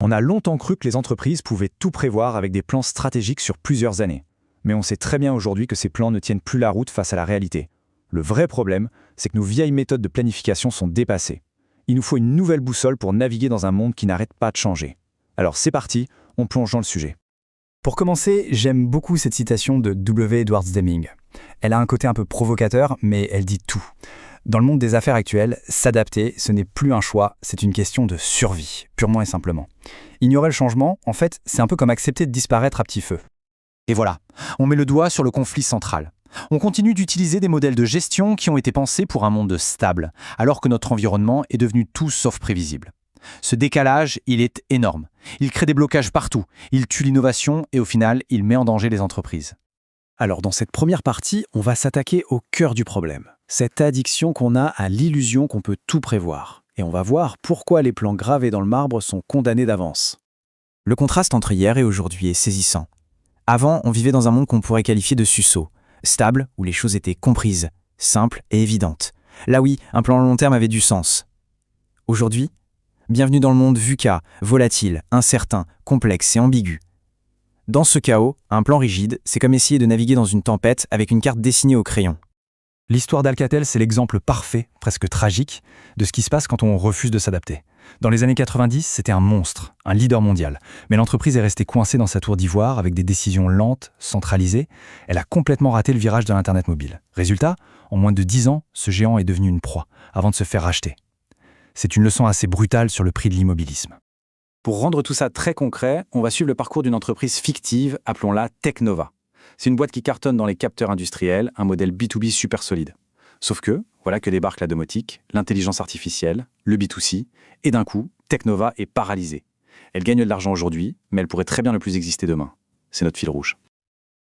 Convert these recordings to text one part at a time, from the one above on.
On a longtemps cru que les entreprises pouvaient tout prévoir avec des plans stratégiques sur plusieurs années. Mais on sait très bien aujourd'hui que ces plans ne tiennent plus la route face à la réalité. Le vrai problème, c'est que nos vieilles méthodes de planification sont dépassées. Il nous faut une nouvelle boussole pour naviguer dans un monde qui n'arrête pas de changer. Alors c'est parti, on plonge dans le sujet. Pour commencer, j'aime beaucoup cette citation de W. Edwards Deming. Elle a un côté un peu provocateur, mais elle dit tout. Dans le monde des affaires actuelles, s'adapter, ce n'est plus un choix, c'est une question de survie, purement et simplement. Ignorer le changement, en fait, c'est un peu comme accepter de disparaître à petit feu. Et voilà, on met le doigt sur le conflit central. On continue d'utiliser des modèles de gestion qui ont été pensés pour un monde stable, alors que notre environnement est devenu tout sauf prévisible. Ce décalage, il est énorme. Il crée des blocages partout, il tue l'innovation et au final, il met en danger les entreprises. Alors dans cette première partie, on va s'attaquer au cœur du problème. Cette addiction qu'on a à l'illusion qu'on peut tout prévoir. Et on va voir pourquoi les plans gravés dans le marbre sont condamnés d'avance. Le contraste entre hier et aujourd'hui est saisissant. Avant, on vivait dans un monde qu'on pourrait qualifier de suceau, stable, où les choses étaient comprises, simples et évidentes. Là oui, un plan à long terme avait du sens. Aujourd'hui, bienvenue dans le monde VUCA, volatile, incertain, complexe et ambigu. Dans ce chaos, un plan rigide, c'est comme essayer de naviguer dans une tempête avec une carte dessinée au crayon. L'histoire d'Alcatel, c'est l'exemple parfait, presque tragique, de ce qui se passe quand on refuse de s'adapter. Dans les années 90, c'était un monstre, un leader mondial. Mais l'entreprise est restée coincée dans sa tour d'ivoire avec des décisions lentes, centralisées. Elle a complètement raté le virage de l'Internet mobile. Résultat, en moins de 10 ans, ce géant est devenu une proie, avant de se faire racheter. C'est une leçon assez brutale sur le prix de l'immobilisme. Pour rendre tout ça très concret, on va suivre le parcours d'une entreprise fictive, appelons-la Technova. C'est une boîte qui cartonne dans les capteurs industriels, un modèle B2B super solide. Sauf que, voilà que débarque la domotique, l'intelligence artificielle, le B2C, et d'un coup, Technova est paralysée. Elle gagne de l'argent aujourd'hui, mais elle pourrait très bien ne plus exister demain. C'est notre fil rouge.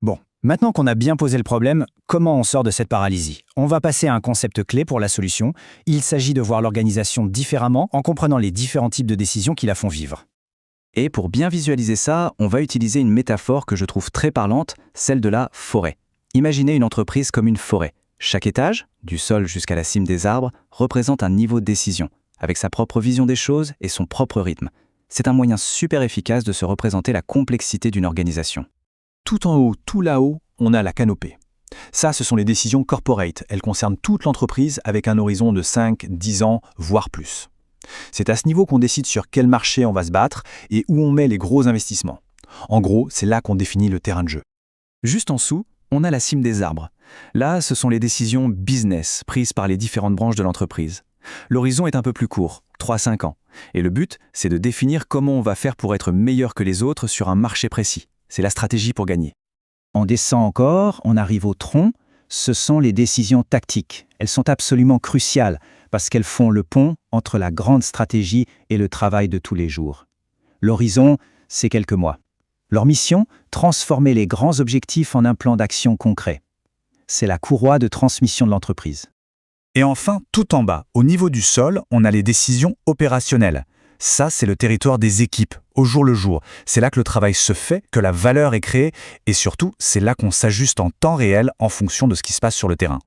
Bon, maintenant qu'on a bien posé le problème, comment on sort de cette paralysie? On va passer à un concept clé pour la solution. Il s'agit de voir l'organisation différemment en comprenant les différents types de décisions qui la font vivre. Et pour bien visualiser ça, on va utiliser une métaphore que je trouve très parlante, celle de la forêt. Imaginez une entreprise comme une forêt. Chaque étage, du sol jusqu'à la cime des arbres, représente un niveau de décision, avec sa propre vision des choses et son propre rythme. C'est un moyen super efficace de se représenter la complexité d'une organisation. Tout en haut, tout là-haut, on a la canopée. Ça, ce sont les décisions corporate. Elles concernent toute l'entreprise avec un horizon de 5, 10 ans, voire plus. C'est à ce niveau qu'on décide sur quel marché on va se battre et où on met les gros investissements. En gros, c'est là qu'on définit le terrain de jeu. Juste en dessous, on a la cime des arbres. Là, ce sont les décisions business prises par les différentes branches de l'entreprise. L'horizon est un peu plus court, 3-5 ans. Et le but, c'est de définir comment on va faire pour être meilleur que les autres sur un marché précis. C'est la stratégie pour gagner. On descend encore, on arrive au tronc. Ce sont les décisions tactiques. Elles sont absolument cruciales parce qu'elles font le pont entre la grande stratégie et le travail de tous les jours. L'horizon, c'est quelques mois. Leur mission, transformer les grands objectifs en un plan d'action concret. C'est la courroie de transmission de l'entreprise. Et enfin, tout en bas, au niveau du sol, on a les décisions opérationnelles. Ça, c'est le territoire des équipes, au jour le jour. C'est là que le travail se fait, que la valeur est créée, et surtout, c'est là qu'on s'ajuste en temps réel en fonction de ce qui se passe sur le terrain.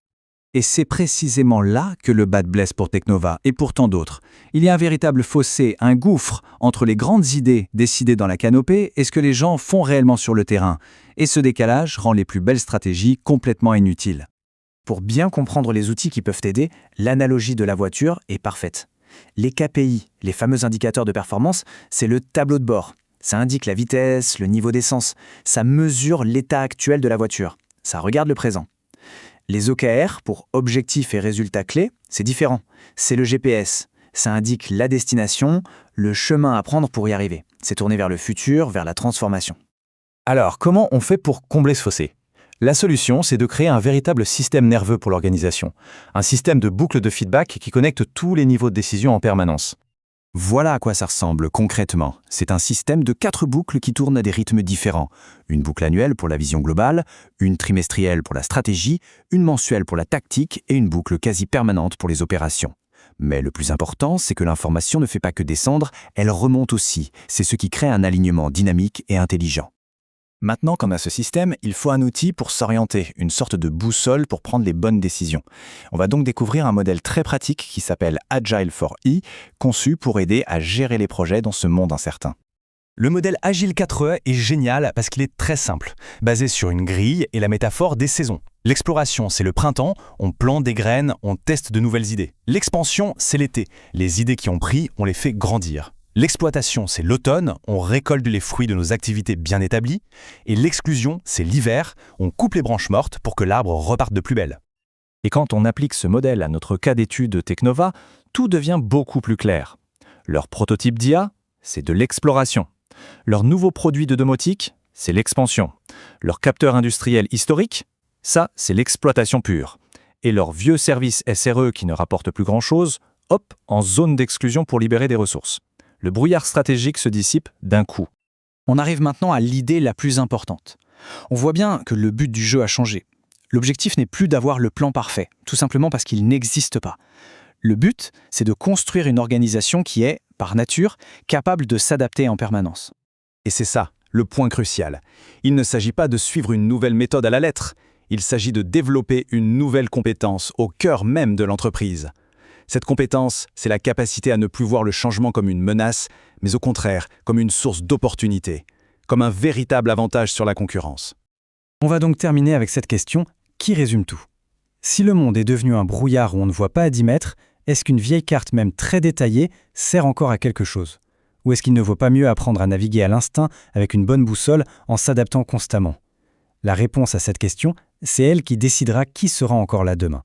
Et c'est précisément là que le bas blesse pour Technova et pour tant d'autres. Il y a un véritable fossé, un gouffre entre les grandes idées décidées dans la canopée et ce que les gens font réellement sur le terrain. Et ce décalage rend les plus belles stratégies complètement inutiles. Pour bien comprendre les outils qui peuvent aider, l'analogie de la voiture est parfaite. Les KPI, les fameux indicateurs de performance, c'est le tableau de bord. Ça indique la vitesse, le niveau d'essence. Ça mesure l'état actuel de la voiture. Ça regarde le présent. Les OKR, pour objectifs et résultats clés, c'est différent. C'est le GPS. Ça indique la destination, le chemin à prendre pour y arriver. C'est tourné vers le futur, vers la transformation. Alors, comment on fait pour combler ce fossé ? La solution, c'est de créer un véritable système nerveux pour l'organisation. Un système de boucle de feedback qui connecte tous les niveaux de décision en permanence. Voilà à quoi ça ressemble concrètement. C'est un système de 4 boucles qui tournent à des rythmes différents. Une boucle annuelle pour la vision globale, une trimestrielle pour la stratégie, une mensuelle pour la tactique et une boucle quasi permanente pour les opérations. Mais le plus important, c'est que l'information ne fait pas que descendre, elle remonte aussi. C'est ce qui crée un alignement dynamique et intelligent. Maintenant qu'on a ce système, il faut un outil pour s'orienter, une sorte de boussole pour prendre les bonnes décisions. On va donc découvrir un modèle très pratique qui s'appelle Agile4E, conçu pour aider à gérer les projets dans ce monde incertain. Le modèle Agile 4E est génial parce qu'il est très simple, basé sur une grille et la métaphore des saisons. L'exploration, c'est le printemps, on plante des graines, on teste de nouvelles idées. L'expansion, c'est l'été, les idées qui ont pris, on les fait grandir. L'exploitation, c'est l'automne, on récolte les fruits de nos activités bien établies. Et l'exclusion, c'est l'hiver, on coupe les branches mortes pour que l'arbre reparte de plus belle. Et quand on applique ce modèle à notre cas d'étude Technova, tout devient beaucoup plus clair. Leur prototype d'IA, c'est de l'exploration. Leur nouveau produit de domotique, c'est l'expansion. Leur capteur industriel historique, ça, c'est l'exploitation pure. Et leur vieux service SRE qui ne rapporte plus grand-chose, hop, en zone d'exclusion pour libérer des ressources. Le brouillard stratégique se dissipe d'un coup. On arrive maintenant à l'idée la plus importante. On voit bien que le but du jeu a changé. L'objectif n'est plus d'avoir le plan parfait, tout simplement parce qu'il n'existe pas. Le but, c'est de construire une organisation qui est, par nature, capable de s'adapter en permanence. Et c'est ça, le point crucial. Il ne s'agit pas de suivre une nouvelle méthode à la lettre. Il s'agit de développer une nouvelle compétence au cœur même de l'entreprise. Cette compétence, c'est la capacité à ne plus voir le changement comme une menace, mais au contraire, comme une source d'opportunité, comme un véritable avantage sur la concurrence. On va donc terminer avec cette question qui résume tout. Si le monde est devenu un brouillard où on ne voit pas à 10 mètres, est-ce qu'une vieille carte même très détaillée sert encore à quelque chose ? Ou est-ce qu'il ne vaut pas mieux apprendre à naviguer à l'instinct avec une bonne boussole en s'adaptant constamment ? La réponse à cette question, c'est elle qui décidera qui sera encore là demain.